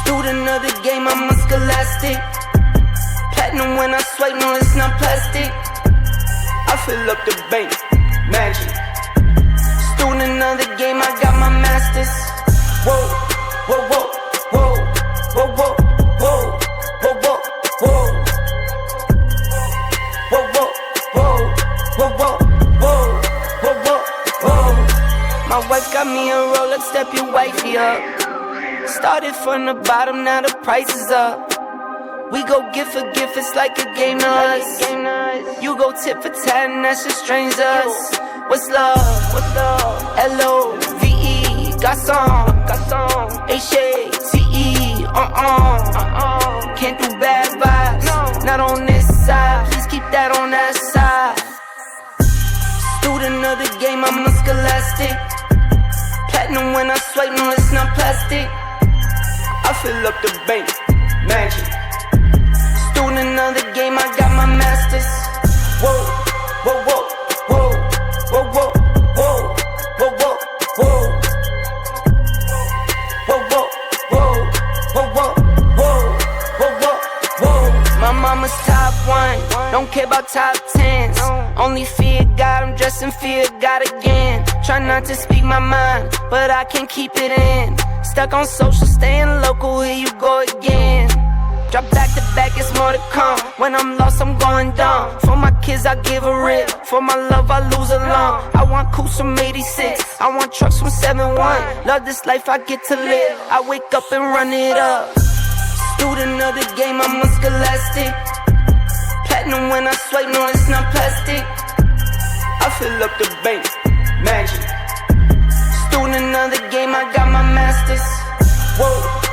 Student of the game, I'm a scholastic. Platinum when I swipe, no, it's not plastic. I fill up the bank, magic. Student of the game, I got my masters. Whoa, whoa, whoa, whoa, whoa, whoa, whoa, whoa, whoa, whoa, whoa, whoa, whoa, whoa, whoa, whoa, whoa, whoa. My wife got me a Rolex, step your wifey up. Started from the bottom, now the price is up. We go gift for gift, it's like a game to us. You go tip for 10, that's just strange to us. What's love? What's love? L-O-V-E, garçon. H-A-T-E, Can't do bad vibes, not on this side. Please keep that on that side. Student of the game, I'm a scholastic. Platinum when I swipe, no, it's not plastic. I fill up the bank, magic. Student of the game, I got my masters. Whoa, whoa, whoa, whoa, whoa, whoa, whoa, whoa, whoa, whoa, whoa, whoa, whoa, whoa, whoa, whoa. My mama's top one, don't care about top tens. Only fear God, I'm dressed in fear God again. Try not to speak my mind, but I can't keep it in. Stuck on social, staying local, here you go again. Drop back to back, it's more to come. When I'm lost, I'm going dumb. For my kids, I give a rip. For my love, I lose a lump. I want coops from 86. I want trucks from 71. Love this life I get to live. I wake up and run it up. Student of the game, I'm a scholastic. Platinum when I swipe, no, it's not plastic. I fill up the bank, magic. Student of the game, I got my masters. Whoa.